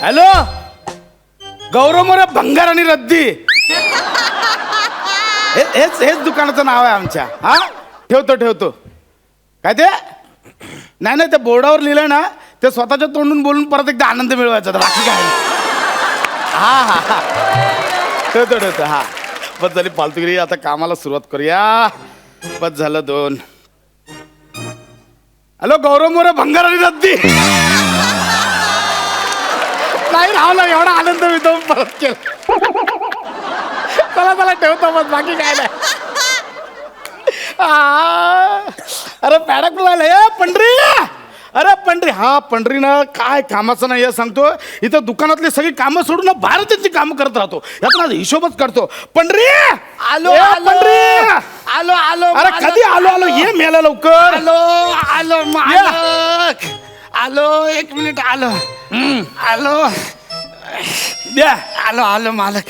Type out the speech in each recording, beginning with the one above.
Hello, गौरव मोरे भंगार आणि रद्दी. हेच दुकानाचं नाव आहे आमच्या. हा, ठेवतो. काय ते? नाही त्या बोर्डावर लिहिलं ना, ते स्वतःच्या तोंडून बोलून परत एकदा आनंद मिळवायचा, बाकी काय. हा ठेवतो. हा, बस झाली फालतूगिरी. आता कामाला सुरुवात करूया. बस झालं 2. हॅलो, गौरव मोरे भंगार आणि रद्दी. नाही राहला, एवढा आनंद मी तो परत केला. चला ठेवतो, बस बाकी काय नाही. अरे पॅडक बोलायला पंढरी. अरे पंढरी, हा पंढरी ना काय कामाचं नाही सांगतो. इथं दुकानातली सगळी कामं सोडून ना बाहेर त्यांची कामं करत राहतो. यात ना हिशोबच करतो. पंढरी आलो पंढरी. आलो. अरे कधी आलो ये मेला लवकर. आलो मालक. आलो 1 मिनिट. आलो द्या. आलो मालक.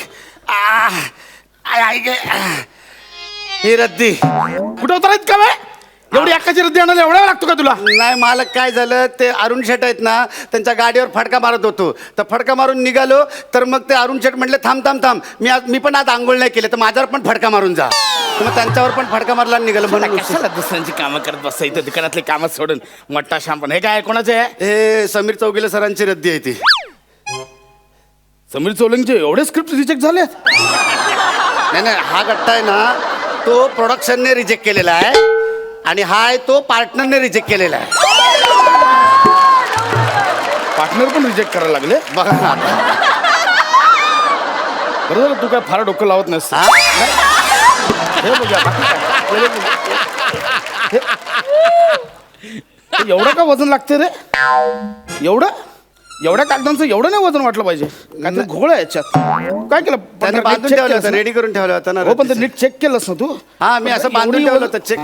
ही रद्दी कुठं उतरायच का बाय? एवढी एकाची रद्दी आणायला एवढा वेळ लागतो का तुला? नाही मालक, काय झालं ते अरुण शेट आहेत ना, त्यांच्या गाडीवर फडका मारत होतो. तर फडका मारून निघालो तर मग ते अरुण शेट म्हटले थांब. मी पण आज आंघोळ नाही केले, तर माझ्यावर पण फडका मारून जा. तर मग त्यांच्यावर पण फडका मारला निघालो. म्हणून कशाला दुसऱ्यांची कामं करत बसता इथं दुकानातली कामं सोडून. मोठा शांपण हे काय कोणाचं आहे? हे समीर चौगुले सरांची रद्दी आहे ती. समीर चौलंगचे एवढे स्क्रिप्ट रिजेक्ट झाले? नाही, हा गट्टा आहे ना, तो प्रोडक्शनने रिजेक्ट केलेला आहे आणि हा आहे तो पार्टनरने रिजेक्ट केलेला आहे. पार्टनर पण रिजेक्ट करायला लागले बघा ना. बरोबर, तू काय फार डोकं लावत नसत. हे बघूया, बाकी काय. एवढं का वजन लागते रे? एवढ्या कागदांचं एवढं नाही वजन वाटलं पाहिजे. काय तर घोळ आहे याच्यात. काय केलं? त्याने बांधून ठेवलं होतं, रेडी करून ठेवलं होतं ना. हो, पण ते नीट चेक केलंस ना तू? हा, मी असं बांधून ठेवलं होतं. चेक.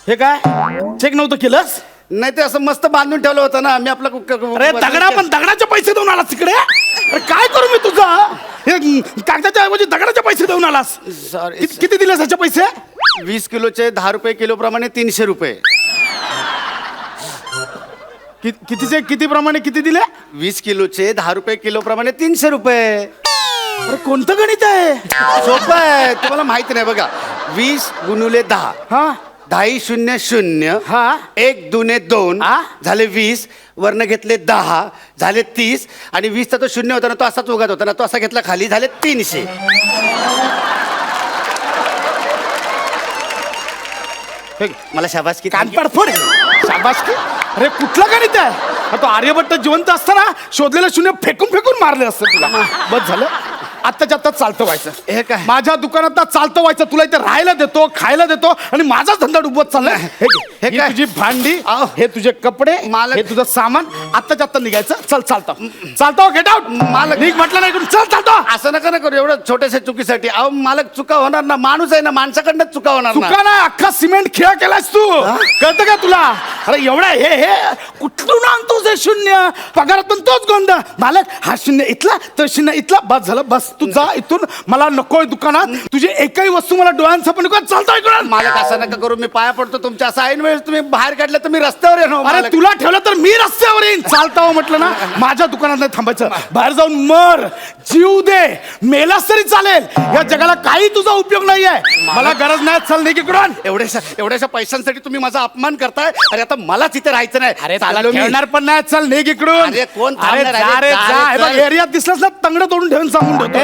हे काय चेक नव्हतं केलंस? नाही, ते असं मस्त बांधून ठेवलं होतं ना मी आपलं. अरे दगडाचे पैसे देऊन आलास तिकडे? अरे काय करू मी तुझा? हे कागदाच्या ऐवजी दगडाचे पैसे देऊन आलास. सॉरी. किती दिले त्याचे पैसे? 20 किलोचे 10 रुपये किलो प्रमाणे 300 रुपये. कितीचे किती प्रमाणे किती दिले? 20 किलोचे 10 रुपये किलो प्रमाणे 300 रुपये. अरे कोणतं गणित आहे? सोपं आहे, तुम्हाला माहिती नाही. बघा, 20 गुणुले 10. हा, 10 0 0. हा. 1 दुने 2 हा? झाले 20. वरनं घेतले 10 झाले 30. आणि 20चा तो शून्य होता ना, तो असाच उगत होता ना, तो असा घेतला खाली, झाले 300. मला शाबासकी. कानपाड फोड. शाबासकी? अरे कुठलं गणित आहे? तो आर्यभट्ट जिवंत असताना शोधलेलं शून्य फेकून मारले असतं तुला. बस झालं, आत्ताच्या आत्ता चालतं व्हायचं. हे काय? माझ्या दुकानात चालतं व्हायचं. तुला इथे राहायला देतो, खायला देतो आणि माझा धंदा डुबत चाललाय. हे काय? तुझी भांडी, अहो. हे तुझे कपडे, मालक. हे तुझं सामान. आत्ताच्या आत्ता निघायचं. चालतो गेट आउट. मालक. निघ म्हटलं नाही इकडून. चालतो. असं नका करू एवढं छोट्याशा चुकीसाठी. अहो मालक, चुका होणार ना. माणूस आहे ना, माणसाकडनं चुका होणार ना. चुका ना, अख्खा सिमेंट खेळा केलास तू. कळतं का तुला? अरे एवढा हे कुठून आणतोस हे शून्य? पगारात पण तोच गोंधळ. मालक, हा शून्य इथला, तो शून्य इथला. बस झालं, बस. तू जा इथून. मला नकोय दुकानात. तुझी एकही वस्तू मला डोळ्यांसमोर नको. चालतोय इकडून. मालक, असं नका करू. मी पाया पडतो तुमच्या. असं ऐन वेळेस तुम्ही बाहेर काढलं तर मी रस्त्यावर येणार. अरे तुला ठेवलं तर मी रस्त्यावर येईन. चालता म्हटलं ना, माझ्या दुकानात नाही थांबायचं. बाहेर जाऊन मर, जीव दे, मेलास तरी चालेल. या जगाला काही तुझा उपयोग नाहीये. मला गरज नाही. चल निघ इकडून. एवढ्याशा पैशांसाठी तुम्ही माझा अपमान करताय. अरे आता मलाच इथे राहायचं नाही. अरे चाललो मी. ठेवणार पण नाही. चल निघ इकडून. अरे कोण थांबणार? जा रे, जा, जा. हे बघ, चल. एरियात दिसलास ना, तंगड तोडून ठेवून सांगून ठेवतो.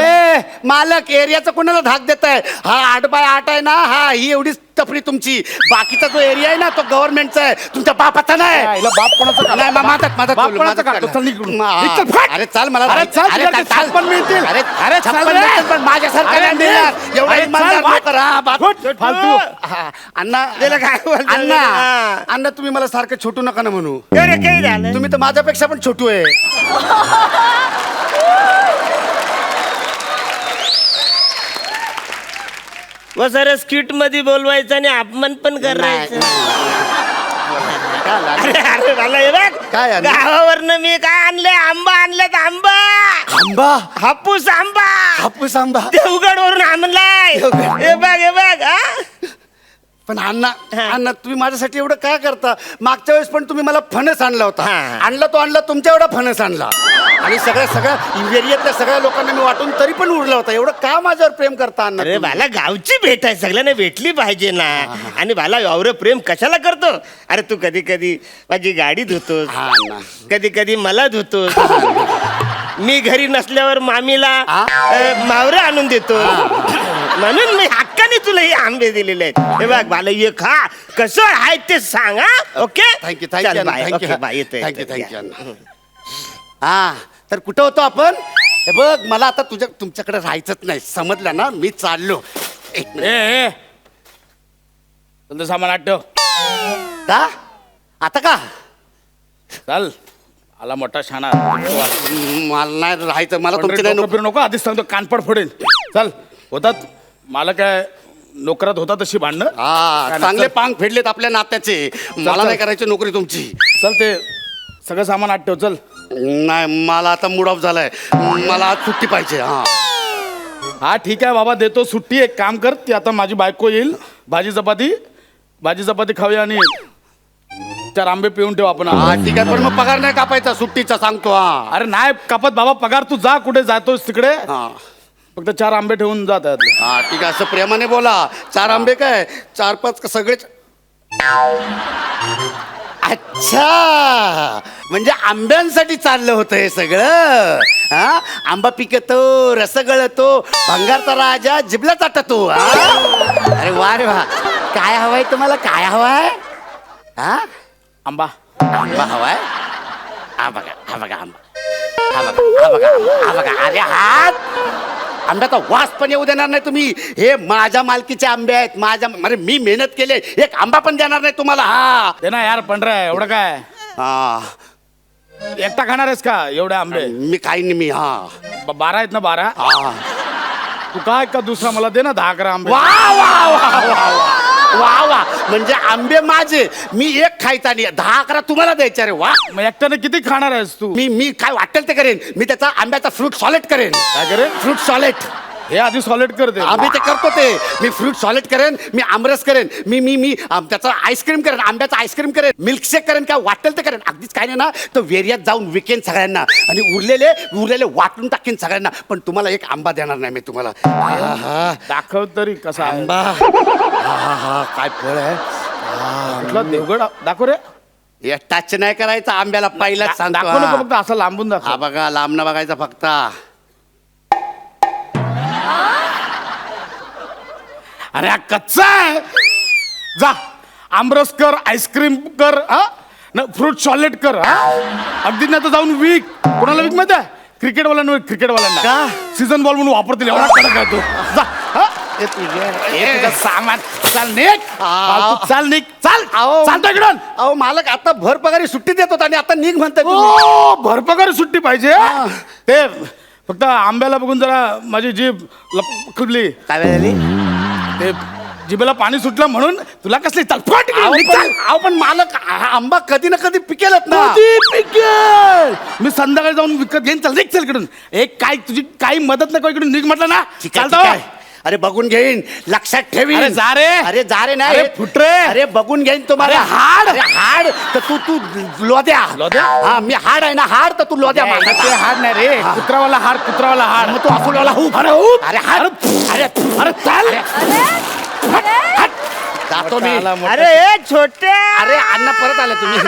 मालक, एरियाचं कोणाला धाक देत आहे? हा 8x8 आहे ना, हा ही एवढीच तफरी तुमची. बाकीचा जो एरिया आहे ना, तो गव्हर्नमेंटचा आहे. तुमच्या बापाचा नाही. याला बाप कोणाचा काढतो? नाही, माझा बाप कोणाचा काढतो? चल निघ इकडून. निघ, चल, फट. अरे चाल, मला अरे चल, अरे तुला ते चाल. छप्पन मिळतील. अरे अरे चल छप्पन रे. मिळतील, पण माझ्यासारखा अरे नाही देणार. निघ. एवढा अरे इमानदार चल, नोकर, हा, बाप. फट, फालतू. अण्णा, अण्णा तुम्ही मला सारखं छोटू नका ना म्हणू. काही झालं तुम्ही तर माझ्यापेक्षा पण छोटू आहे. व सर स्किट मध्ये बोलवायचं आणि अपमान पण करायचं. अरे मला हे बघ, काय आणलं? गावावरनं मी काय आणलंय? आंबा आणलेत. आंबा आंबा हापूस आंबा हापूस आंबा देवगड वरून आणलाय. देवगड. हे बघ हा. पण अण्णा तुम्ही माझ्यासाठी एवढं काय करता? मागच्या वेळेस पण तुम्ही मला फणस आणला होता. हा. आणला तुमच्या एवढा फणस आणला आणि सगळ्या एरियातल्या सगळ्या लोकांना मी वाटून तरी पण उरला होता. एवढं का माझ्यावर प्रेम करता अण्णा अरे तुम्ही? बाला गावची भेट आहे, सगळ्यांना भेटली पाहिजे ना. आणि बाला एवढं प्रेम कशाला करतो? अरे तू कधी कधी माझी गाडी धुतोस, हा ना. कधी कधी मला धुतोस. मी घरी नसल्यावर मामीला मावरे आणून देतो. म्हणून मी हक्काने तुला हे आंबे दिलेले आहेत. हे बघ बाला ये खा, कसं आहे ते सांगा. ओके थँक्यू चल, थँक्यू बाय. Okay, bye. येतोय, थँक्यू येतोय. थँक्यू अण्णा. हा तर कुठं होतो आपण? हे बघ मला आता तुमच्याकडे राहायचंच नाही, समजलं ना? मी चाललो. एक मिनिट. ए तुमचं सामान आत ठेव. का आता का? चल आला मोठा शाणा. मला नाही राहायचं, मला तुमची नाही फिरू नको, आधीच सांगतो कानपड फोडेल. चल होतात मला काय नोकरात होता तशी भांडणं. हा चांगले पांग फेडलेत आपल्या नात्याचे. मला चल. नाही करायची नोकरी तुमची. चल ते सगळं सामान आत ठेव. चल नाही मला आता मूड ऑफ झालाय, मला आज सुट्टी पाहिजे. हा हा ठीक आहे बाबा, देतो सुट्टी. एक काम कर, ती आता माझी बायको येईल, भाजी चपाती खाऊया आणि 4 आंबे पिऊन ठेव आपण. हा ठीक आहे, पण मग पगार नाही कापायचा सुट्टीचा सांगतो. हा अरे नाही कापत बाबा पगार, तू जा कुठे जातोस तिकडे. हा फक्त 4 आंबे ठेवून जा त्यातले. हा ठीक आहे, असं प्रेमाने बोला. 4 आंबे काय 4-5 सगळेच. अच्छा, म्हणजे आंब्यांसाठी चाललं होतं हे सगळं. हा आंबा पिकतो, रस गळतो, भंगारचा राजा जिबला चाटतो. अरे वा रे वा. काय हवाय तुम्हाला? काय हवाय? हा आंबा आंबा हवाय? हा बघा आंबा. हा बघा. अरे हात आंब्याचा वास पण येऊ देणार नाही तुम्ही. हे माझ्या मालकीचे आंबे आहेत. अरे मी मेहनत केली, एक आंबा पण देणार नाही तुम्हाला. हा ते ना यार पंढरा एवढं काय हा एकटा खाणार आहेस का एवढे आंबे? मी काही नाही. मी हा 12 आहेत ना 12. हा तू काय का दुसरा मला दे ना 10-11 आंबे. वा वा वा वा वा वा. म्हणजे आंबे माझे, मी एक खायचा आणि 10-11 तुम्हाला द्यायचे. अरे वा. मग एकट्याने किती खाणार आहेस तू? मी काय वाटेल ते करेन. मी त्याचा आंब्याचा फ्रूट सॉलेड करेन. काय करेन? फ्रूट सॉलेड. हे आधी सॉलिड कर दे. आम्ही ते करतो ते. मी फ्रूट सॉलिड करेन, मी आमरस करेन, मी त्याचा आईस्क्रीम करेन, आंब्याचा आईस्क्रीम करेन, मिल्कशेक करेन, काय वाटेल ते करेन. अगदीच काय नाही ना तर वेरियात जाऊन विकेन सगळ्यांना आणि उरलेले वाटून टाकेन सगळ्यांना. पण तुम्हाला एक आंबा देणार नाही मी तुम्हाला. हा दाखव तरी कसा आहे. आंबा. हा काय फळ आहे. कुठला देवगड दाखव रे. हे टच नाही करायचा आंब्याला, पहिलाच दाखव नको, सांगतो. फक्त असं लांबून हा दाखव. बघा लांबनं बघायचा फक्त. अरे हा कच्चा आहे. जा आमरस कर, आईस्क्रीम कर, हा ना फ्रूट सॉलिड कर. हा अगदी नाही तर जाऊन विक. कोणाला विक माहिती आहे? क्रिकेटवाल्यांना विक, क्रिकेटवाल्यांना. का? सीझन बॉल म्हणून वापरतील. एवढा कडक आहे तो. जा हा. हे तुझं सामान. चाल निघ. फालतू चाल निघ. चाल अहो. चालतो इकडून. अहो मालक आता भर पगारी सुट्टी देत होता आणि आता निघ म्हणताय तुम्ही. ओ भरपगार सुट्टी पाहिजे. ते फक्त आंब्याला बघून जरा माझी जीभ लपकली. काय झाली? ते जिभेला पाणी सुटलं म्हणून तुला कसली तलफट अहो पण मालक हा आंबा कधी ना कधी पिकेलच ना. पिकेल. मी संध्याकाळी जाऊन विकत घेईन. चल निघ चल इकडून. एक काय तुझी काही मदत नको इकडून निघ म्हटलं ना. ठीक आहे, चालतं. ठीक आहे. अरे बघून घेईन, लक्षात ठेवीन. अरे जा रे. अरे जा रे नाही. अरे फुट रे. अरे बघून घेईन तुम्हाला. अरे हाड. अरे हाड तर तू लोद्या. लोद्या? हा मी हाड आहे ना, हाड तर तू लोद्या ते मागायचा. हाड नाही रे. कुत्रावाला हाड, कुत्रावाला हाड. मग तू अफुलवाला हुप. अरे हुप. अरे हाड. अरे अरे चाल. जातो मी. अरे ए, छोट्या. अरे अण्णा परत आले तुम्ही.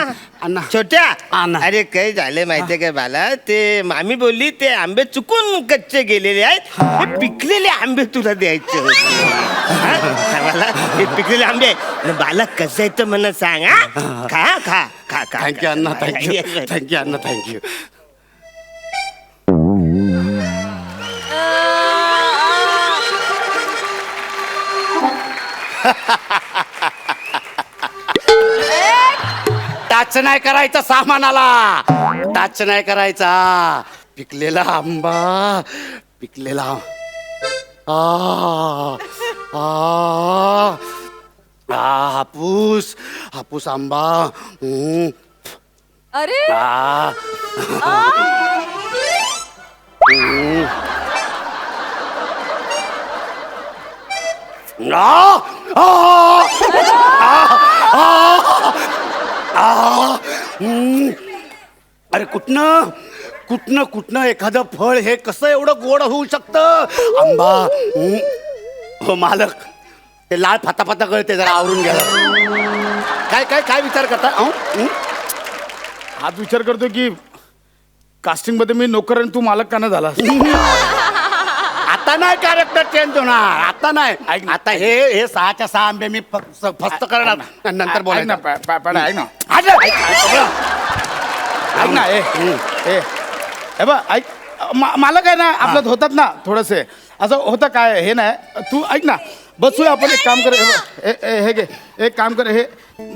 अण्णा छोट्या. अण्णा. अरे काय झालं माहितीये काय बाला? ते मामी बोलली ते आंबे चुकून कच्चे गेलेले आहेत, हे पिकलेले आंबे तुला द्यायचे होते. हा? बाला, हे पिकलेले आंबे आहेत. बाला कसं आहे तर मला सांग. हा? खा खा खा खा. थँक्यू अण्णा, थँक्यू थँक्यू अण्णा, थँक्यू. टाच नाही करायचा सामानाला. टाच नाही करायचा. पिकलेला आंबा, पिकलेला आ आ आ हापूस, हापूस आंबा. अरे आ अरे कुठनं कुठनं कुठनं एखादं फळ हे कसं एवढं गोड होऊ शकतं? आंबा. हो मालक, ते लाल फाता फाता गळते, जरा आवरून घ्या. काय काय काय विचार करता? हाच विचार करतो की कास्टिंग मध्ये मी नोकर आणि तू मालक का नाही झाला? आता नाही कॅरेक्टर चेंज होणार, आता नाही. ऐक ना, आता हे 6च्या 6 आंबे मी फस्त करणार, नंतर ऐक बोलायचं. ना ऐक ना ऐक ना ए बा ऐक मालक आहे ना आपल्यात होतात ना थोडंसे असं होतं काय हे नाही तू ऐक ना बसूया आपण एक काम कर हे घे एक काम कर हे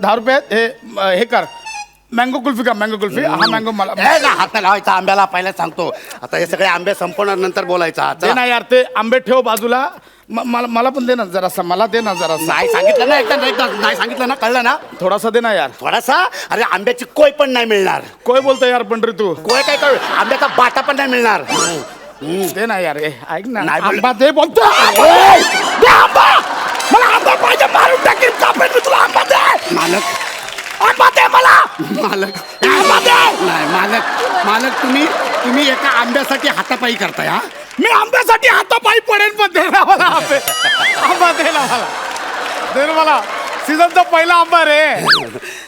10 रुपयात हे कर मँगो कुल्फी का मँगो कुल्फी हा मँगो मला ए ना, हात नाही लावायचा आंब्याला, पहिला सांगतो. आता हे सगळे आंबे संपवणार, नंतर बोलायचा. ते नाही यार ते आंबे ठेव बाजूला मला पण दे ना जरासा मला दे ना जरासा नाही सांगितलं ना, एकदा नाही सांगितलं ना, कळलं ना? थोडासा दे ना यार थोडासा. अरे आंब्याची कोय पण नाही मिळणार. कोय बोलतो यार पण रे तू कोय काय कळ, आंब्याचा बाटा पण नाही मिळणार. दे ना यार ऐक ना नाही बोल- आंबा दे बोलतो दे आंबा मला आंबा पाहिजे मारून टाकील कापेल मी तुला आंबा दे मालक, आंबा दे मला मालक, आंबा दे नाही मालक, तुम्ही एका आंब्यासाठी हातापायी करताय. हा, मी आंब्यासाठी हातापायी पडेल पण दे ना मला आंबा दे ना मला सीझनचा पहिला आंबा रे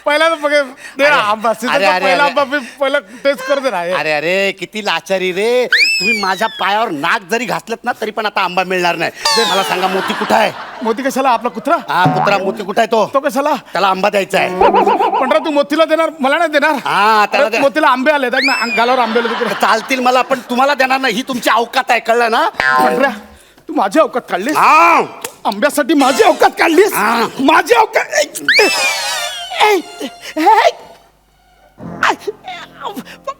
पहिला दे ना आंबा सीझनचा अरे, पहिला अरे. आंबा मी पहिला टेस्ट करते ना अरे अरे किती लाचारी रे तुम्ही. माझ्या पायावर नाक जरी घासलत ना तरी पण आता आंबा मिळणार नाही. मला सांगा, मोती कुठं आहे? मोती कशाला आपला कुत्रा हा कुत्रा मोती कुठं आहे? तो कशाला त्याला आंबा द्यायचा आहे. पंढरा तू मोतीला देणार मला नाही देणार हा, त्याला अरे, दे. मोतीला आंबे आले ना गालावर आंबे आले तिकडे चालतील मला, पण तुम्हाला देणार नाही. ही तुमची अवकात आहे, कळलं ना? पंढरा तू माझी अवकात काढलीस हा, आंब्यासाठी माझी अवकात काढलीस हा. माझी अवकात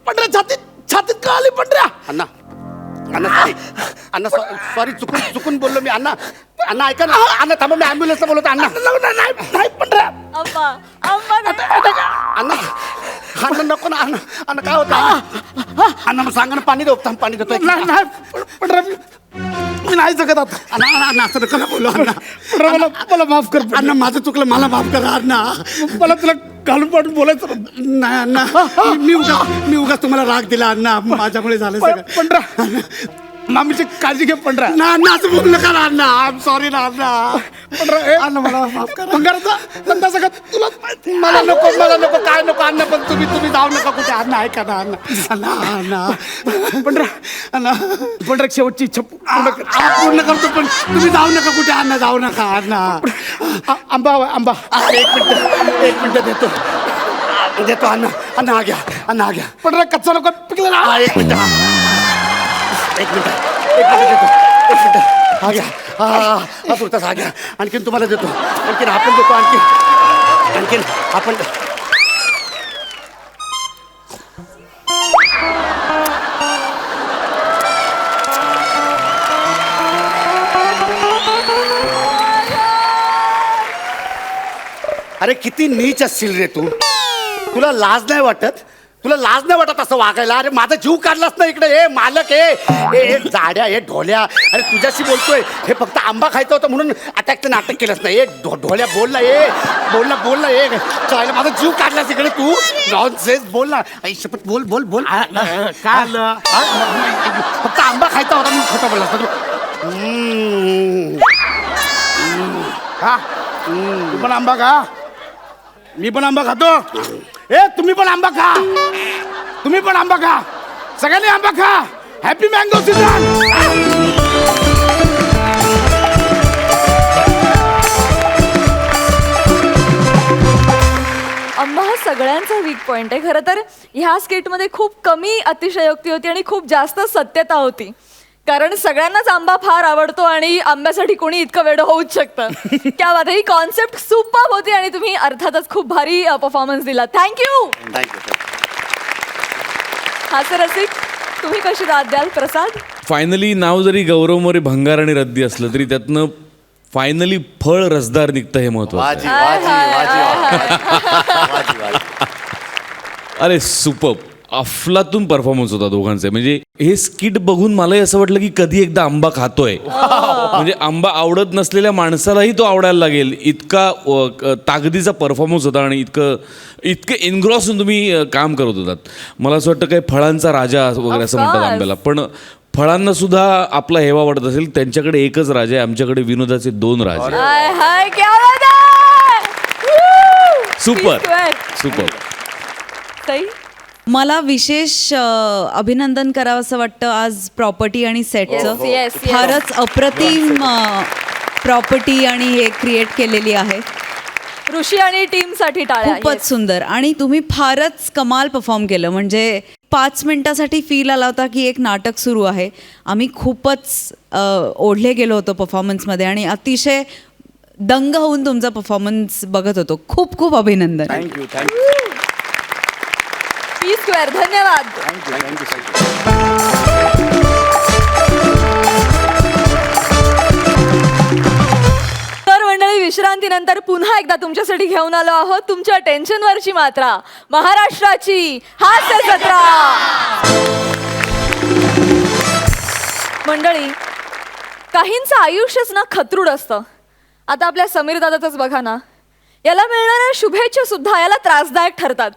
पंढरा छातीत का आली पंढरा अण्णा अण्णा सॉरी चुकून बोललो मी. अण्णा ऐका ना, अण्णा थांबा, मी ॲम्ब्युलन्सला बोलवतो. नाही पंढरा अण्णा नको ना, अण्णा काय होतं? अण्णा मग सांगा ना, पाणी देतो. नाही पंढरा मी नाही जगत आता अण्णा असं नका ना बोलू. अण्णा पंढरा मला माफ कर अण्णा माझं चुकलं, मला माफ करा अण्णा. मला तुला घालून पाडून बोलायचं नाही अण्णा, मी उगाच तुम्हाला राग दिला अण्णा, माझ्यामुळे झालं सगळं. पंढरा मामीची काळजी घे पंढरा ना अण्णा, असं बोलू नका ना अण्णा. आय एम सॉरी ना अण्णा. अण्णा मला माफ करा भंगाराचा धंदा सगळं तुला मला नको काय नको अण्णा, पण तुम्ही जाऊ नका कुठे. अण्णा ऐका ना अण्णा पंढरा अण्णा पंढरा शेवटची इच्छा पूर्ण करतो, पण तुम्ही जाऊ नका कुठे. अण्णा जाऊ नका अण्णा. आंबा हवा आंबा एक मिनिट देतो अण्णा आ गया. पंढरा कच्चा नको पिकला ना एक मिनिट आ गया. हा पुरताच आ गया. आणखीन तुम्हाला देतो, आणखीन आपण देतो, आणखीन आपण. अरे किती नीच असशील रे तू. तुला लाज नाही वाटत असं वागायला? अरे माझा जीव काढलास ना इकडे. हे मालक हे जाड्या, हे ढोल्या. अरे तुझ्याशी बोलतोय, हे फक्त आंबा खायचं होतं म्हणून अटॅकचं नाटक केलंस नाही. हे ढोल्या बोलला हे चायला माझा जीव काढलास इकडे तू. नॉनसेन्स बोल ना. आई शपथ बोल. काय आलं फक्त आंबा खायचा होता म्हणून खोटं बोललास ना तू. हा तू पण आंबा खा मी पण आंबा खातो तुम्ही पण आंबा खा सगळ्यांनी आंबा खा. Happy mango season. आंबा हा सगळ्यांचा वीक पॉइंट आहे. खरं तर ह्या स्किटमध्ये खूप कमी अतिशयोक्ती होती आणि खूप जास्त सत्यता होती. कारण सगळ्यांनाच आंबा फार आवडतो आणि आंब्यासाठी कोणी इतकं वेड होऊच शकतं. क्या बात आहे. ही कॉन्सेप्ट सुपर्ब होती आणि तुम्ही अर्थातच खूप भारी परफॉर्मन्स दिला. थँक्यू. हास्यरसिक तुम्ही कशी दाद द्याल प्रसाद? फायनली नाव जरी गौरव मोरे भंगार आणि रद्दी असलं तरी त्यातनं फायनली फळ रसदार निघतं हे महत्वाचं आहे. अरे सुपर्ब. अफलातून परफॉर्मन्स होता दोघांचे. म्हणजे हे स्किट बघून मलाही असं वाटलं की कधी एकदा आंबा खातोय. म्हणजे आंबा आवडत नसलेल्या माणसालाही तो आवडायला लागेल इतका ताकदीचा परफॉर्मन्स होता आणि इतकं एनग्रॉस होऊन तुम्ही काम करत होतात. मला असं वाटतं काही फळांचा राजा वगैरे असं म्हणतात course. आंब्याला, पण फळांना सुद्धा आपला हेवा वाटत असेल. त्यांच्याकडे एकच राजा आहे, आमच्याकडे विनोदाचे 2 राजे. हाय हाय क्या बात आहे! Woo! Super Peace square. Super. ताई? मला विशेष अभिनंदन करावं असं वाटतं आज प्रॉपर्टी आणि सेटचं. Yes, yes, yes. फारच अप्रतिम प्रॉपर्टी आणि हे क्रिएट केलेली आहे. ऋषी आणि टीम साठी टाळ्या. खूपच Yes. सुंदर. आणि तुम्ही फारच कमाल परफॉर्म केलं. म्हणजे 5 मिनिटासाठी फील आला होता की एक नाटक सुरू आहे. आम्ही खूपच ओढले गेलो होतो परफॉर्मन्समध्ये आणि अतिशय दंग होऊन तुमचा परफॉर्मन्स बघत होतो. खूप खूप अभिनंदन. थँक्यू थँक्यू पी स्क्वेअर धन्यवाद. तर मंडळी, विश्रांतीनंतर पुन्हा एकदा तुमच्यासाठी घेऊन आलो आहोत तुमच्या टेन्शनवरची मात्रा, महाराष्ट्राची हास्य जत्रा. मंडळी, काहींचं आयुष्यच ना खतरूड असतं. आता आपल्या समीर दादाचंच बघा ना, याला मिळणाऱ्या शुभेच्छा सुद्धा याला त्रासदायक ठरतात.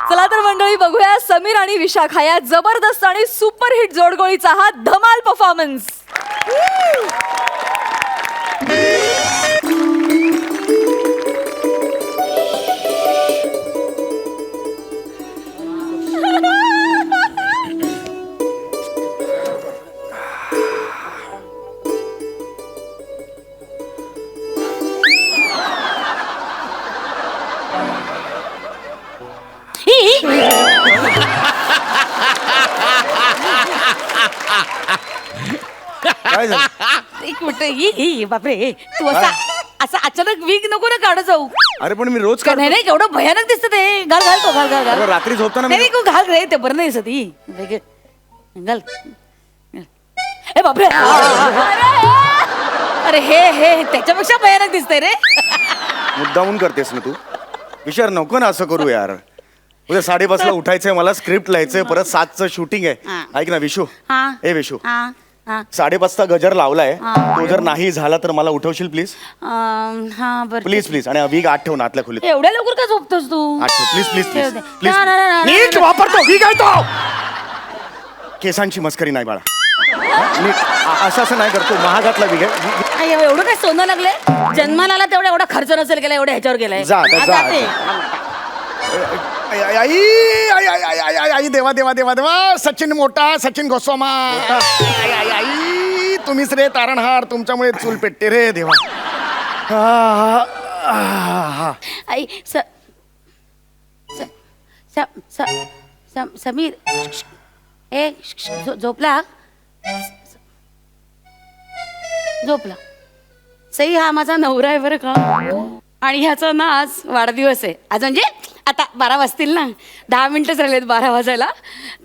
चला तर मंडळी, बघूया समीर आणि विशाखा या जबरदस्त आणि सुपरहिट जोडगोळीचा हा धमाल परफॉर्मन्स. काय झालं? एक मिनिट, ही बापरे, तू असा अचानक वीक नको ना काढत जाऊ. अरे पण मी रोज नाही नाही, केवढं भयानक दिसतं ते. घाल घाल तो, घाल घाल घाल. रात्री झोपताना नाही तू घाल रे, ते बरं नाही दिसत ही. घाल. ए बापरे, अरे हे त्याच्यापेक्षा भयानक दिसतंय रे. मुद्दामून करतेस ना तू. विचार नको ना असं करू यार. उद्या 5:30ला उठायचंय मला, स्क्रिप्ट लिहायचंय, परत 7चं शूटिंग आहे. ऐक ना विशू, ए विशू, 5:30चा गजर लावलाय. तो जर नाही झाला तर मला उठवशील प्लीज. हा बरं. Please please. आणि वीग 8 ठेव ना आतल्या खोलीत. एवढ्या लवकर का झोपतोस तू? 8 ठेव प्लीज प्लीज ठेव प्लीज दे. प्लीज. ना, ना, ना, ना, नीट ना. वापरतो वीग आहे तो. केसांची मस्करी नाही बाळा. नीट असं नाही करतो. महागातला वीग आहे. आई, एवढं काय सोनं लागलंय? जन्माला आला तेवढा एवढा खर्च नसेल केला, एवढ्या ह्याच्यावर गेलाय. जा आता, हा, जा जाते. आई आई आई आई आई आई आई देवा देवा देवा देवा. सचिन मोठा, सचिन गोस्वामा. आई आई आई तुम्हीच रे तारणहार. तुमच्यामुळे चूल पेटते रे देवा. आई समीर, ए झोपला? झोपला. सई हा माझा नवरा आहे बरं का. आणि ह्याचा ना आज वाढदिवस आहे. आज म्हणजे आता 12 वाजतील ना, 10 मिनिटच राहिलेत 12 वाजायला.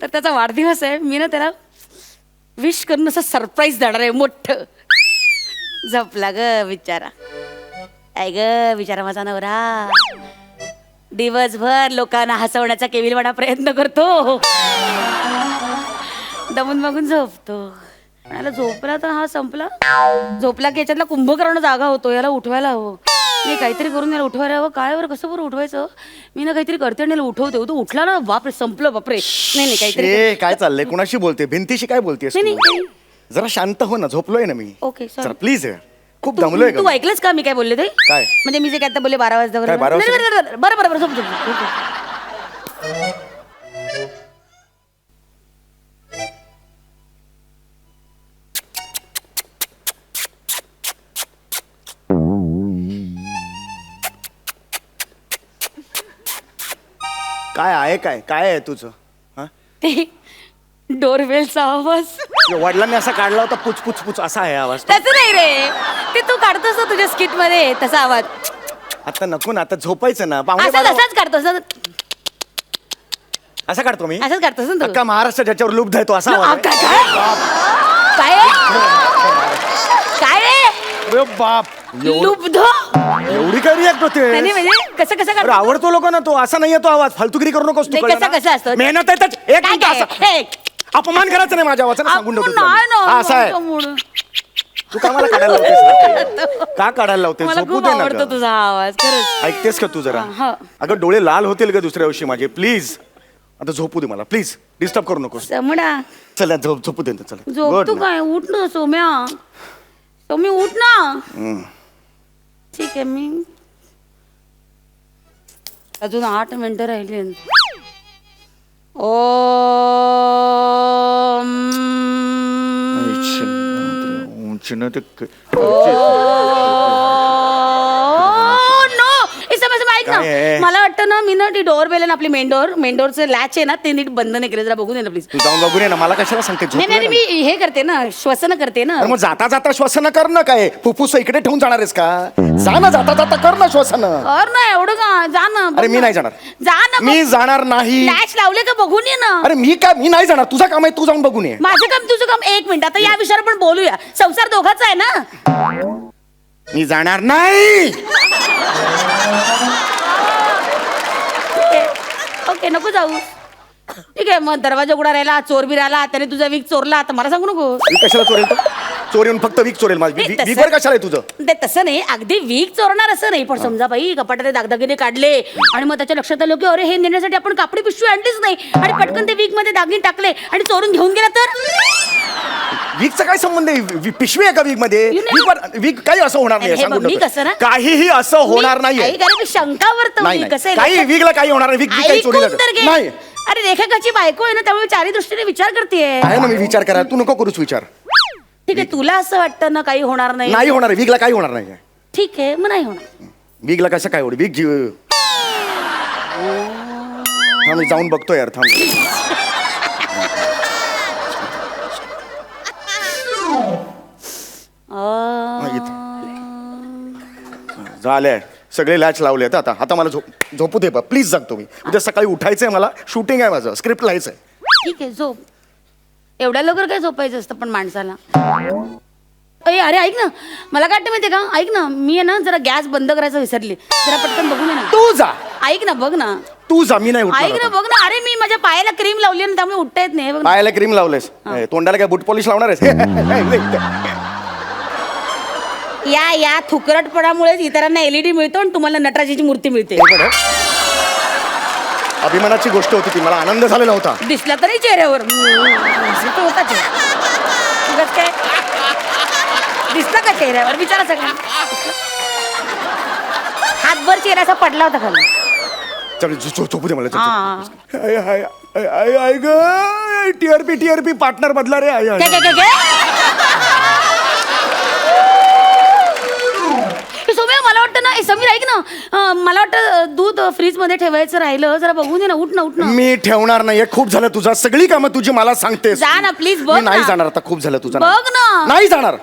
तर त्याचा वाढदिवस आहे. मी ना त्याला विश करून असं सरप्राईज देणार आहे मोठं. झोपला ग बिचारा. काय ग बिचारा माझा नवरा. दिवसभर लोकांना हसवण्याचा केविलवाणा प्रयत्न करतो, दमून बघून झोपतो. म्हणाला झोपला तर हा संपला. झोपला की याच्यातला कुंभकर्ण जागा होतो. याला उठवायला हवं. मी काहीतरी करून याला उठवायला हवं. काय बरं, कसं बरं उठवायचं? मी ना काहीतरी करते आणि याला उठवते. तो उठला ना, बापरे संपलं. बापरे. नाही काहीतरी ए, काय चाललंय? कुणाशी बोलते? भिंतीशी काय बोलतेस? नाही, नाही. जरा शांत हो ना. झोपलोय ना मी. Okay, sorry. जरा प्लीज. खूप दमलोय तू का? ऐकलंस का मी काय बोलले ते? काय? म्हणजे मी जे काय आता बोलले 12 वाजता काय, 12 वाजता? बरं बरं बरं झोप झोप. काय आहे? काय काय आहे तुझं? हा? ते डोरबेलचा आवाज. वडिलांनी असा काढला होता, पुच पुच पुच असा आहे आवाज. तसं नाही रे, ते तू काढतोस ना तुझ्या स्किट मध्ये तसा आवाज. आता नको ना, आता झोपायचं ना. पाहुणे असं असाच काढतोस ना. असा काढतो मी. असंच काढतोस ना तू. अख्खा महाराष्ट्र ज्याच्यावर लुब्ध आहे तो असा आवाज आहे. काय काय रे? अरे बाप लुब्ध एवढी काय रिॲक्ट होते नाही म्हणजे कसं कसं अरे करतो? आवडतो लोकांना तो असा नाहीये तो आवाज फालतुगिरी करू नकोस तू नाही, कळलं कसं- ना? कसं असतं? मेहनत आहे त्यात. एक काय मिनिट काय? असं हे, अपमान करायचं नाही माझ्या आवाजाला सांगून ठेवतो तुला नाही मी. ना, हा, असं आहे म्हणून. तू का मला काढायला लावतेस का काढायला लावतेस मला झोपू खूप दे ना आवडतो गं. तुझा हा आवाज खरंच. ऐकतेस का तू जरा हा. अगं डोळे लाल होतील का दुसऱ्या दिवशी माझे प्लीज आता झोपू दे मला प्लीज डिस्टर्ब करू नकोस समडा चला झोपू दे ना, चला झोप Good तू night. काय उठ ना सोम्या सोमी उठ ना. ठीक आहे मी अजून 8 मिनिटं राहिली. उंचीनं ते ऐक काय आहे? ना मला वाटतं ना मी ना ती डोअर बेल आहे ना आपली मेन डोअरचं लॅच आहे ना ते नीट बंद नाही केलं जरा बघून ये ना प्लीज. तू जाऊन बघून ये ना मला कशाला सांगते झोप नाही नाही ये मी ना. हे करते ना श्वसन करते ना. अरे मग जाता जाता श्वसन कर ना काय फुफ्फुस इकडे ठेवून जाणार आहेस का जा ना जाता जाता कर ना श्वसन कर ना एवढं का जा ना बघ अरे मी ना. नाही जाणार. जा ना मी जाणार नाही लॅच लावले का बघून ये ना. अरे मी नाही जाणार तुझं काम आहे तू जाऊन बघून ये माझं काम तुझं काम 1 मिनिट आता या विषयावर पण बोलूया संसार दोघाचा आहे ना. मी जाणार नाही ओके नको जाऊ ठीक आहे मग दरवाजा उघडा राहिला चोर बी राहिला त्याने तुझा वीक चोरला आता मला सांगू नको. मी कशाला चोरेल तो चोर येऊन फक्त वीक चोरेल माझी नाही, तसं- वीकवर कशाला आहे तुझं ते तसं नाही अगदी वीक चोरणार असं नाही पण समजा बाई कपाटात दागदागिने काढले आणि मग त्याच्या लक्षात आलं की अरे हे नेण्यासाठी आपण कापडी पिशवी आणलीच नाही आणि पटकन ते वीक मध्ये दागिने टाकले आणि चोरून घेऊन गेला तर वीकचा काय संबंध आहे पिशवी आहे का वीक मध्ये You know- वीक काही असं होणार नाही हे बघ, सांगून मी ठेवतो. कसं ना- काहीही असं होणार मी- नाहीये आई, कारण मी शंका वर्तवली नाही नाही. कसं आहे काही लक्षात- वीकला काही होणार नाही वीक काही ऐकून चोरीला तर घे. नाही अरे रेखाची बायको आहे ना त्यामुळे चारी दृष्टीने विचार करते आहे ना मी विचार करा तू नको करूच विचार ठीक आहे तुला असं वाटतं ना काही होणार नाही नाही होणार वीकला काही होणार नाही ठीक आहे मग नाही होणार. वीकला कसं काय होईल वीक जीव थांब मी जाऊन बघतो यार थांब झालंय सगळे लॅच लावले आता आता मला झोपू दे बा प्लीज सांगतो मी उद्या सकाळी उठायचंय मला शूटिंग आहे माझं स्क्रिप्ट लिहायचंय ठीक आहे झोप एवढ्या लवकर काय झोपायचं असतं पण माणसाला. अरे ऐक ना मला काय वाटतं माहितीये का ऐक ना मी आहे ना जरा गॅस बंद करायचं विसरली जरा पटकन बघून ये ना. तू जा ऐक ना बघ ना तू जा मी नाही उठणार ऐक ना आता. बघ ना अरे मी माझ्या पायाला क्रीम लावली ना त्यामुळे उठता येत नाही बघ ना. पायाला क्रीम लावलेस तोंडाला काय बूट पॉलिश लावणार आहेस या थुकरटपणामुळेच इतरांना एलईडी मिळतो आणि तुम्हाला नटराजाची मूर्ती मिळते. अभिमानाची गोष्ट होती ती मला आनंद झालेला होता दिसला तरी चेहऱ्यावर दिसतो होता चेहरा. उगाच काय दिसला का चेहऱ्यावर विचारा सगळं हातभर चेहरा असा पडला होता खाली. चल झोपू दे मला चल, हा. चल. I, I, I, I, I ग टीआरपी पार्टनर बदला रे आय, आय. सोम्या मला वाटतं ना समीर ऐक ना मला वाटतं दूध फ्रीज मध्ये ठेवायचं राहिलं जरा बघून दे ना उठ ना मी ठेवणार नाहीये खूप झालं तुझा सगळी कामं तुझी मला सांगतेस जा ना, please, बघ मी नाही ना. जाणार आता खूप झालं तुझं बघ ना. नाही जाणार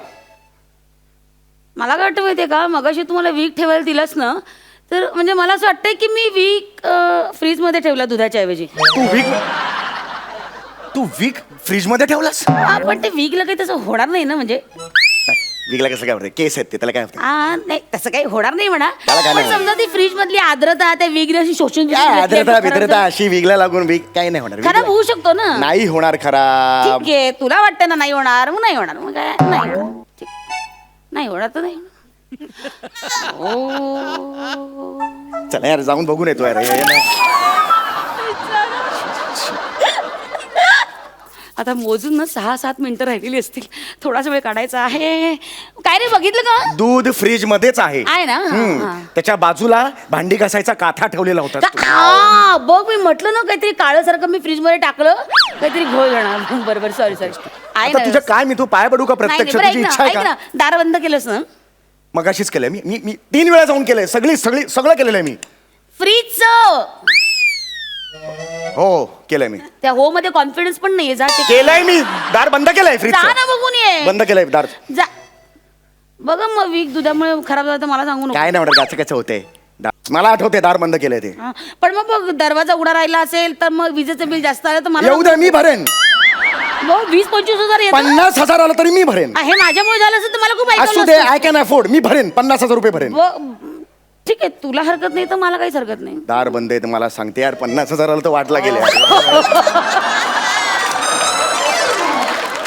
मला काय वाटतं माहितीये का मगाशी तुम्हाला वीक ठेवायला दिलंच ना तर म्हणजे मला असं वाटतंय की मी वीक फ्रीज मध्ये ठेवला दुधाच्या ऐवजी. तू वीक फ्रीज मध्ये ठेवलास पण ते वीकला काही तसं होणार नाही ना म्हणजे वीकला कसं काय होतं केस आहेत ते त्याला काय होतं नाही तसं काही होणार नाही म्हणा त्याला काय पण नाही समजा ती फ्रीज मधली आर्द्रता त्या वीकने अशी शोषून घेतली, आद्रता खराब विद्रता अशी वीकला लागून वीक काही नाही होणार खराब होऊ शकतो ना. नाही होणार खराब ठीक आहे तुला वाटतं ना नाही होणार मग नाही होणार मग काय नाही होणार. ठीक. नाही होणार तर नाही होणार. चला यार जाऊन बघून येतो यार हे नाही. आता मोजून ना 6-7 मिनिटं राहिलेली असतील थोडासा वेळ काढायचा आहे. काय रे बघितलं का दूध फ्रीज मध्येच आहे आहे ना हा. त्याच्या बाजूला भांडी घासायचा काथा ठेवलेला होता तो. बघ मी म्हटलं ना काहीतरी काळं सारखं मी फ्रीज मध्ये टाकलं काहीतरी घोळ जाणार बरोबर सॉरी आहे आता ना तुझं काय मी तू पाय पडू का नाही, प्रत्यक्ष बरं, तुझी ऐक इच्छा ना, आहे ऐक का ना दार बंद केलंस ना मगाशीच केलंय मी 3 वेळा जाऊन केलंय सगळं केलेलं आहे मी फ्रीजचं हो केलंय मी त्या हो मध्ये कॉन्फिडन्स पण नाहीये जा ते केलंय मी दार बंद केलंय फ्रीज जा ना बघून ये बंद केलंय दार जा बघा मग वीक दुधामुळे खराब झालं तर मला सांगू नको काय नाही म्हणत गाचं कसं होतंय मला आठवते दार बंद केलंय ते हा, पण मग बघ दरवाजा उघडा राहिला असेल तर मग विजेचं बिल जास्त आलं तर मला येऊ द्या मी भरेन 20-25 येतं. 50,000 आलं तरी मी भरेन. हे माझ्यामुळे झालं असं तर मला खूप ऐकावं असू दे, लागतं. I can afford. मी भरेन, 50,000 रुपये भरेन. ठीक आहे, तुला हरकत नाही तर मला काहीच हरकत नाही. दार बंद आहे, मला सांगते यार, 50,000 आलं तर वाटला गेले.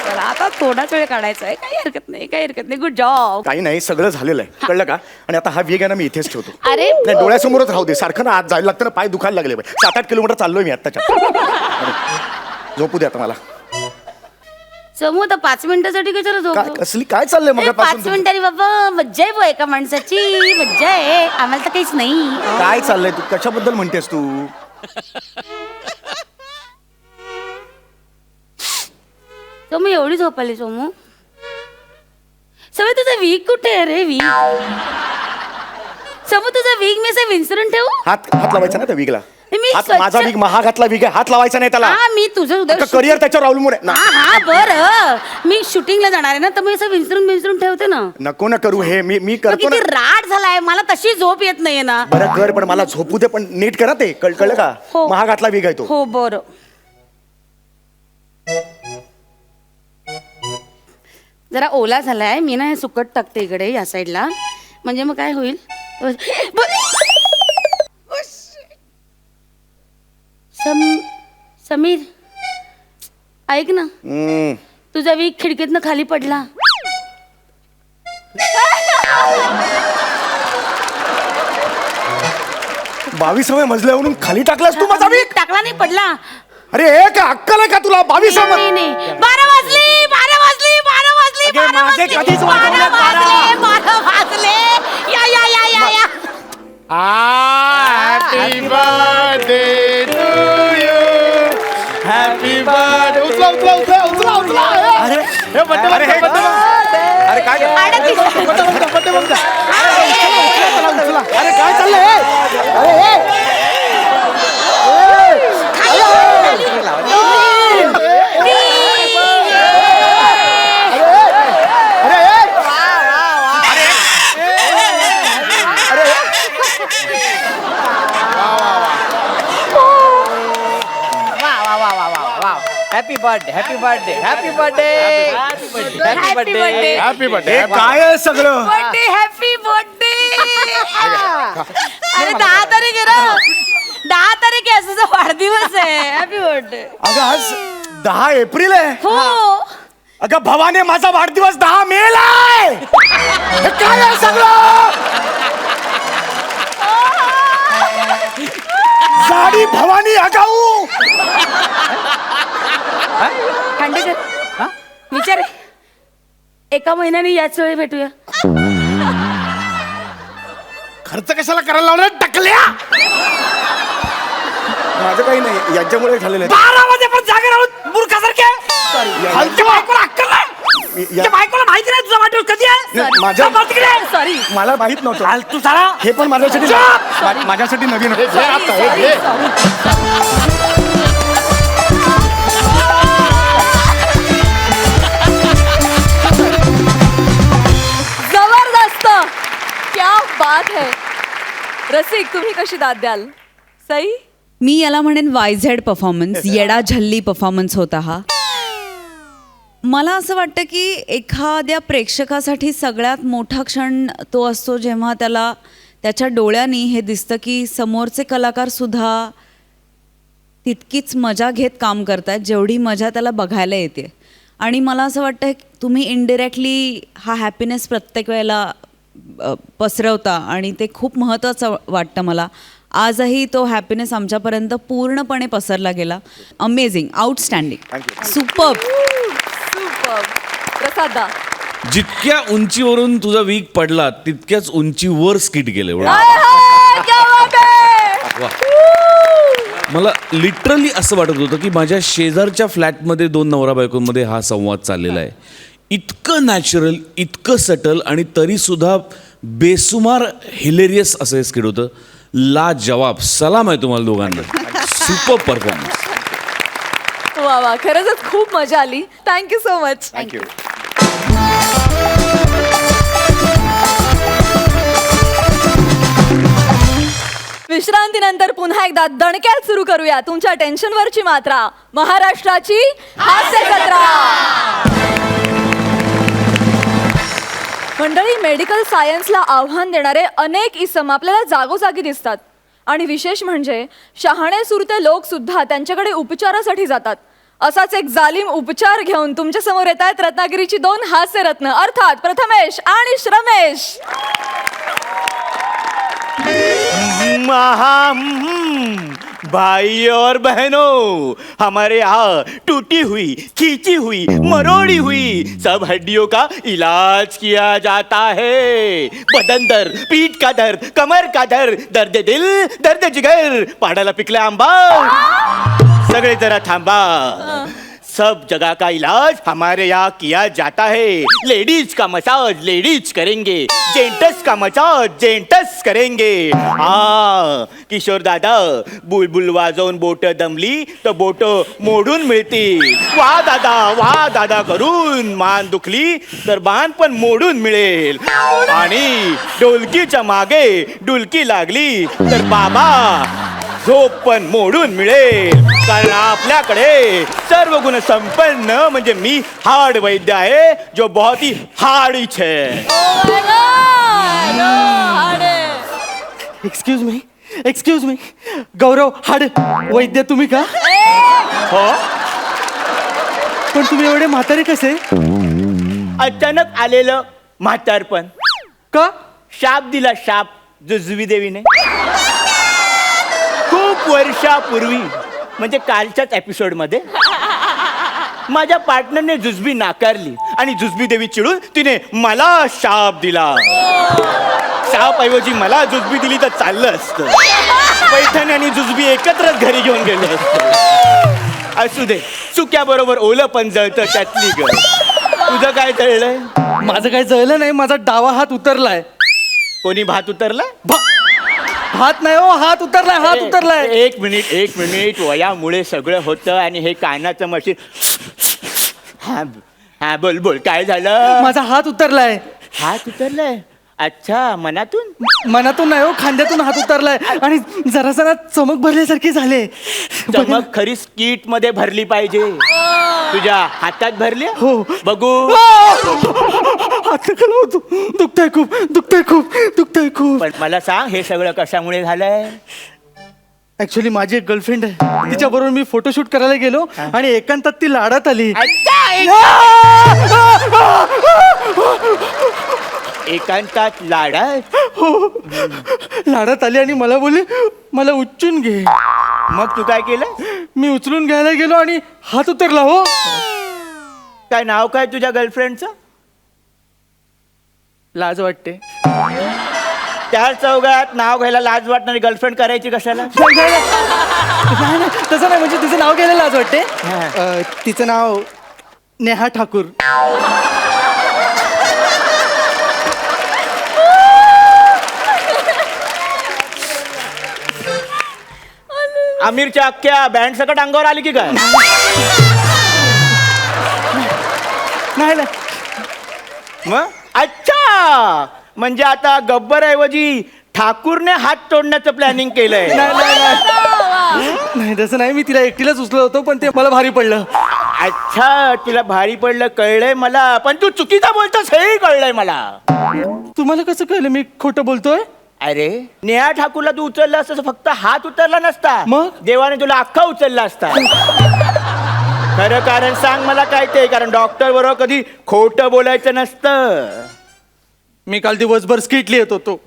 चला, आता थोडाच वेळ काढायचा आहे, काही हरकत नाही, काही हरकत नाही. Good job. काही नाही, सगळं झालेलं आहे, कळलं का? आणि आता हा वेग आहे ना, मी इथेच ठेवतो. अरे नाही, डोळ्यासमोरच राहू दे. सारखं ना आत जायला लागतं ना, पाय दुखायला लागले. 7-8 किलोमीटर चाललोय मी आत्ताच्या. झोपू दे आता मला. समूह आता 5 मिनिटासाठी कशाला काय झोपतो? कसली काय चाललंय मग? 5 मिनिटांनी बाबा मज्जा आहे बुवा, एका माणसाची मज्जा आहे. आम्हाला तर काहीच नाही. काय चाललंय? तू कशाबद्दल म्हणतेस तू? सोमू एवढी झोपाली सोमू? सवय तुझा वीक कुठे आहे रे? वीक समू तुझा वीक मी असं विंचरून ठेवू? हात लावायचा ना त्या विगला. मी हात, स्वच्छ- माझा विग महागातला विग आहे, हात लावायचा नाही त्याला. हा मी तुझं उद्या करिअर त्याच्यावर अवलंबून आहे ना. हा बरं, मी शूटिंगला जाणार आहे ना, तर मी असं विंचरून ठेवते ना. नको ना करू हे, मी मग करतो किती ना. राट झालाय, मला तशी झोप येत नाहीये ना. बरं कर, पण मला झोपू दे, पण नीट करा ते. कळलं का? हो. महागातला विग आहे तो. हो बरं. जरा ओला झालाय, मी ना हे सुकट टाकते इकडे या साईडला, म्हणजे मग काय होईल. समीर ऐक ना, तुझा वीक खिडकीतनं खाली पडला. 22व्या मजल्यावरून खाली टाकलास तू माझा विग? टाकला नाही, पडला. अरे हे का अक्कल आहे का तुला? 22व्या नाही, नाही. 12 वाजली, 12 वाजली, 12 वाजली, अगे, 12 माझे वाजली, कधीच 12 वाजवल्यात, 12. वाजले, 12 वाजले. या या या या या. Happy birthday to you. Happy birthday. उचला उचला उचला उचला उचला. अरे हे बर्थडे अरे हे- अरे काय अडकली. बर्थडे बघा. उचला. अरे काय चाललंय? अरे हे happy birthday happy birthday happy birthday happy birthday happy birthday. हे काय आहे सगळं? Birthday, happy birthday. अरे 10 तारीख आहे ना, 10 तारीख आहे, असं वाढदिवस आहे. Happy birthday. अगं आज 10 एप्रिल आहे. हो अगं भवाने, माझा वाढदिवस 10 मेला आहे. हे काय आहे सगळं? साडी भवानी आगाऊ. खांडेकर विचार, एका महिन्याने याच वेळी भेटूया. खर्च कशाला करायला लावला टकल्या? माझं काही नाही, यांच्यामुळे झालेलं आहे. 12 वाजे पण जागे राहून मूर्खासारखे. खालच्या बायकोला अक्कल नाही. या- त्या बायकोला माहिती नाही तुझा वाढदिवस कधी आहे. नाही, माझ्या- जा, तिकडे. सॉरी. मला माहित नव्हतं. तू सारा हे पण माझ्यासाठी माझ्यासाठी नवीन आहे. हे आता, हे. जबरदस्त, क्या बात है. रसिक, तुम्ही कशी दाद द्याल? सई. मी याला म्हणेन वायझेड परफॉर्मन्स, येडा झल्ली परफॉर्मन्स होता हा. मला असं वाटतं की एखाद्या प्रेक्षकासाठी सगळ्यात मोठा क्षण तो असतो जेव्हा त्याला त्याच्या डोळ्यांनी हे दिसतं की समोरचे कलाकार सुद्धा तितकीच मजा घेत काम करतायत जेवढी मजा त्याला बघायला येते. आणि मला असं वाटतं तुम्ही इनडिरेक्टली हा हॅपीनेस प्रत्येक वेळेला पसरवता आणि ते खूप महत्त्वाचं वाटतं मला. आजही तो हॅपीनेस आमच्यापर्यंत पूर्णपणे पसरला गेला. Amazing, outstanding, superb. प्रसादा. जितक्या उंचीवरून तुझा वीक पडला तितक्याच उंचीवर स्किट गेले. एवढं क्या बात है. वा. मला लिटरली असं वाटत होतं की माझ्या शेजारच्या फ्लॅटमध्ये 2 नवरा बायकोंमध्ये हा संवाद चाललेला आहे. इतकं नॅचरल, इतकं सटल आणि तरीसुद्धा बेसुमार हिलेरियस असं हे स्किट होतं. ला जवाब, सलाम आहे तुम्हाला दोघांना. Super performance. वा वा, खरंच खूप मजा आली. Thank you so much. थँक्यू. विश्रांतीनंतर पुन्हा एकदा दणक्यात सुरू करूया तुमच्या टेन्शनवरची मात्रा, महाराष्ट्राची हास्य जत्रा. मंडळी, मेडिकल सायन्सला आव्हान देणारे अनेक इसम आपल्याला जागोजागी दिसतात आणि विशेष म्हणजे शहाणे सुरते लोक सुद्धा त्यांच्याकडे उपचारासाठी जातात. असाच एक जालिम उपचार घेऊन तुमच्या समोर येत आहेत रत्नागिरीची 2 हास्यरत्न, अर्थात प्रथमेश आणि श्रमेश. भाई और बहनों, हमारे यहाँ टूटी हुई, खींची हुई, मरोड़ी हुई सब हड्डियों का इलाज किया जाता है. बदन दर्द, पीठ का दर्द, कमर का दर्द, दर्द दिल, दर्द जिगर, पाडाला पिकला आंबा, सगळे जरा थांबा. सब जगह का इलाज हमारे यहाँ किया जाता है. लेडीज का मसाज लेडीज करेंगे, जेंटस का मसाज जेंटस करेंगे. किशोर दादा, बुलबुल वाजवून बोट दमली तर बोट मोडून मिळतील. वा दादा करून मान दुखली तर मान पण मोडून मिळेल. आणि डोलकीच्या मागे डुलकी लागली तर बाबा झोप पण मोडून मिळेल. कारण आपल्याकडे सर्व गुण संपन्न म्हणजे मी हाड वैद्य आहे, जो बहुत ही हार्ड है. एक्सक्यूज मी गौरव हाड वैद्य तुम्ही का? हो, पण तुम्ही एवढे म्हातारे कसे? अचानक आलेलं म्हातारपण. का? शाप दिला, शाप जुजवी देवीने खूप वर्षापूर्वी, म्हणजे कालच्याच एपिसोड मध्ये माझ्या पार्टनरने जुजबी नाकारली आणि जुजबी देवी चिडून तिने मला शाप दिला. शाप ऐवजी मला जुजबी दिली तर चाललं असतं. पैठणी आणि जुजबी एकत्रच घरी घेऊन गेले असते. असू दे, चुक्याबरोबर ओलं पण जळतं त्यातली ग. तुझं काय जळलंय? माझं काय जळलं नाही, माझा डावा हात उतरलाय. कोणी भात उतरला? हात नाही हो, हात उतरलाय, हात उतरलाय. एक मिनिट, वयामुळे सगळं होतं आणि हे कानाचं मशीन. हा बोल काय झालं? माझा हात उतरलाय. हात उतरलाय? अच्छा, मनातून? मनातून नाही हो, खांद्यातून हात उतरलाय आणि जरा जरा चमक भरल्यासारखी झाले. चमक खरी स्कीट मध्ये भरली पाहिजे. तुझ्या हातात भरली? हो. बघू. हात दुखतंय खूप. पण मला सांग, हे सगळं कशामुळे झालंय? ऍक्च्युली माझी एक गर्लफ्रेंड आहे, तिच्याबरोबर मी फोटोशूट करायला गेलो आणि एकांतात ती लाडात आली. एकांतात लाडात? हो, लाडात आली आणि मला बोलली मला उचलून घे. मग तू काय केलं? मी उचलून घ्यायला गेलो आणि हात उतरला. हो. काय नाव काय तुझ्या गर्लफ्रेंडचं? लाज वाटते. त्या चौघात नाव घ्यायला लाज वाटणारी गर्लफ्रेंड करायची कशाला? नाही, तसं नाही, म्हणजे तिचं नाव घ्यायला लाज वाटते. तिचं नाव नेहा ठाकूर. आमिरच्या अख्ख्या बँड सकट अंगावर आली की काय? नाही. मग अच्छा, म्हणजे आता गब्बर ऐवजी ठाकूरने हात तोडण्याचं प्लॅनिंग केलंय. नाही तसं नाही, मी तिला एकटीलाच उचलत होतो पण ते मला भारी पडलं. अच्छा, तुला भारी पडलं, कळलंय मला. पण तू चुकीचा बोलतोस हेही कळलंय मला. तुम्हाला कसं कळलं मी खोटं बोलतोय? अरे, नेहा ठाकूरला तू उचलला असता फक्त हात उचलला नसता, मग? देवाने तुला अख्खा उचलला असता. खरं कारण सांग मला काय ते, कारण डॉक्टर बरोबर कधी खोटं बोलायचं नसतं. मी काल दिवसभर स्किट लिहित होतो.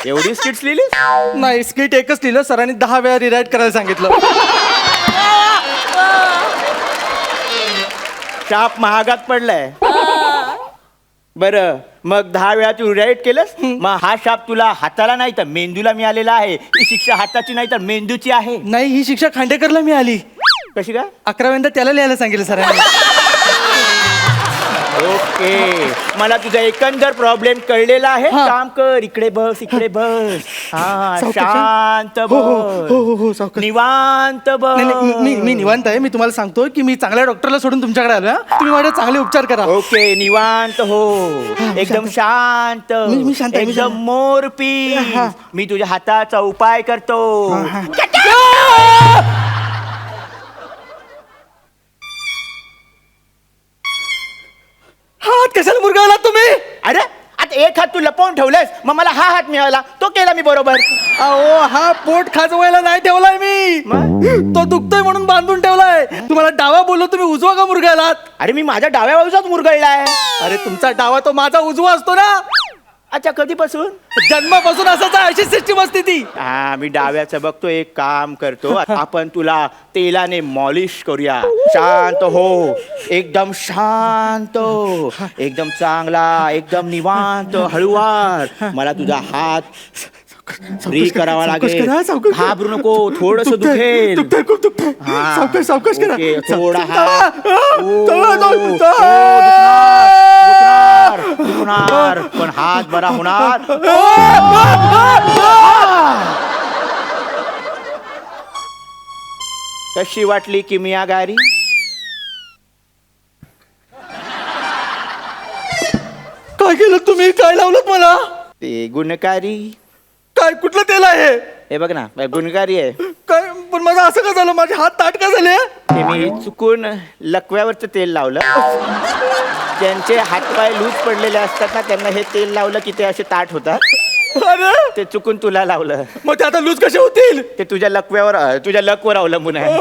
एवढी स्किट्स लिहिली? नाही, स्किट एकच लिहिलं, सरांनी 10 वेळा रिराईट करायला सांगितलं. शाप महागात पडलाय. बरं, मग 10 वेळा तू रिराईट केलंस. मग हा शाप तुला हाताला नाही तर मेंदूला मिळालेला आहे. ही शिक्षा हाताची नाही तर मेंदूची आहे. नाही, ही शिक्षा खांडेकरला मिळाली. कशी काय? 11व्यांदा त्याला लिहायला सांगितलं सरांनी. ओके मला तुझा एकंदर प्रॉब्लेम कळलेला आहे. काम कर, इकडे बस, इकडे बस. हा, शांत बस, निवांत नाही, नाही, बस. मी निवांत आहे. मी तुम्हाला सांगतो की मी चांगल्या डॉक्टरला सोडून तुमच्याकडे आलो. तुम्ही माझे चांगले उपचार करा. ओके, निवांत हो, एकदम शांत, मी शांत आहे, मी एकदम शांत. मोरपी. मी तुझ्या हाताचा उपाय करतो. हात कशाला मुरगावला तुम्ही? अरे आता एक हात तू लपवून ठेवलेस, मग मला हा हात मिळाला, तो केला मी बरोबर. अहो हा पोट खाजवायला नाही ठेवलाय मी. तो दुखतोय म्हणून बांधून ठेवलाय. तुम्हाला डावा बोललो, तुम्ही उजवा का मुरगायलात? अरे मी माझ्या डाव्या बाजूचाच मुरगळलाय. अरे तुमचा डावा तो माझा उजवा असतो ना. अच्छा, कधीपासून? जन्मापासून असाच आहे, अशी सिस्टीम असते ती. हा, मी डाव्याचं बघतो. एक काम करतो, आपण तुला तेलाने मॉलिश करूया. शांत हो, एकदम शांत, एकदम चांगला, एकदम निवांत, हळूवार. मला तुझा हात फ्री करावा लागेल. घाबरू नको, थोडस दुखेल. हा, ओके, थोडा हात. दुखणार, पण हात बरा होणार. कशी वाटली किमियागारी? काय केलं तुम्ही? काय लावलं मला? ते गुणकारी. काय कुठलं तेल आहे? हे बघ ना, गुणकारी आहे. काय पण माझं असं का झालं? माझे हात ताट का झाले? ते मी चुकून लकव्यावरचं तेल लावलं. ज्यांचे हातपाय लूज पडलेले असतात ना, त्यांना हे तेल लावलं की ते असे ताट होतात. अरे ते चुकून तुला लावलं. मग ते आता लूज कसे होतील? ते तुझ्या लकवर अवलंबून आहे.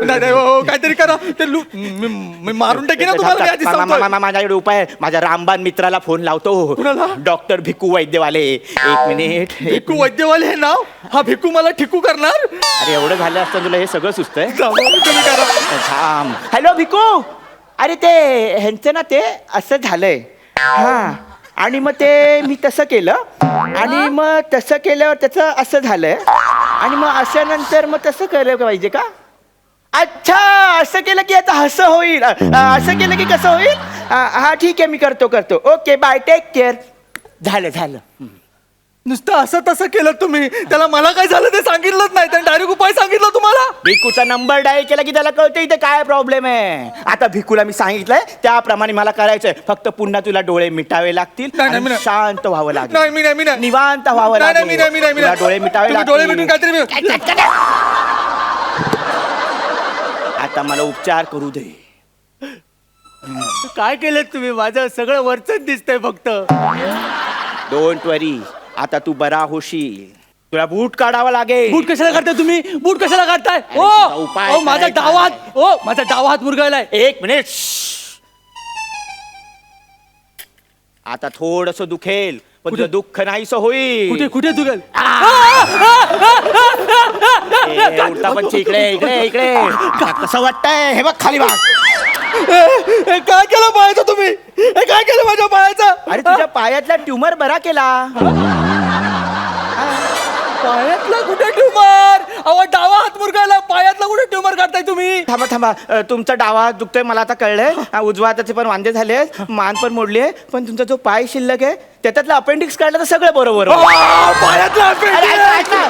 नाही नाही, हो, काहीतरी करा. ते मी मारून टाकेन ना तुम्हाला. मी आधीच सांगतोय. माझ्याकडे उपाय आहे. माझ्या रामबान मित्राला फोन लावतो. कुणाला? डॉक्टर भिकू वैद्यवाले. एक मिनिट. भिकू वैद्यवाले हे नाव? हा भिकू मला ठिकू करणार? अरे एवढं झालं असतं तुला हे सगळं सुचतंय. तुम्ही करा. थांब. हॅलो भिकू. अरे ते ह्यांचं ना ते असं झालंय. हा, आणि मग ते मी तसं केलं, आणि मग तसं केल्यावर त्याचं असं झालंय, आणि मग अशा नंतर मग तसं केलं पाहिजे का? अच्छा, असं केलं की आता असं होईल. असं केलं की कसं होईल? हा ठीक आहे, मी करतो. Okay bye, take care. झालं. नुसतं असं तसं केलं तुम्ही. त्याला मला काय झालं ते सांगितलंच नाही. त्याने डायरेक्ट उपाय सांगितला तुम्हाला. भिकूचा नंबर डायल केला की त्याला कळतं इथे काय प्रॉब्लेम आहे. आता भिकूला मी सांगितलंय त्याप्रमाणे मला करायचंय. फक्त पुन्हा तुला डोळे मिटावे लागतील. नाही, आणि नाही. शांत व्हावं लागेल. नाही, मी नाही. निवांत व्हावं नाही, लागेल. नाही, मी तुला डोळे मिटावे तुम्ही डोळे लागतील. मिटून काहीतरी आता मला उपचार करू दे. काय केलं तुम्ही? माझं सगळं वरचंच दिसतंय फक्त. डोंट वरी, आता तू बरा होशील. तुला बूट काढावा लागेल. बूट कशाला काढताय तुम्ही? बूट कशाला काढताय? तुझा उपाय ओ माझा करायचा डावा हात. ओ माझा डावा हात मुरगाळलाय. एक मिनिट. आता थोडस दुखेल, पण तुझं दुःख नाहीस होईल. कुठे दुखेल? उठता पण इकडे. कसं वाटतंय? हे बघ खाली बघ. काय केलं पायाचं तुम्ही? हे काय केलं माझ्या पायाचं? अरे तुझ्या पायातला ट्यूमर बरा केला. पायातला कुठे ट्युमर? अहो डावा हात मुरगाळला, पायातला कुठे ट्युमर काढताय तुम्ही? थांबा. तुमचा डावा हात दुखतोय मला आता कळलंय. उजवा हाताचे पण वांदे झाले, मान पण मोडली आहे, पण तुमचा जो पाय शिल्लक आहे त्याच्यातला अपेंडिक्स काढला तर सगळं बरोबर होईल. पायातला अरे, ऐका.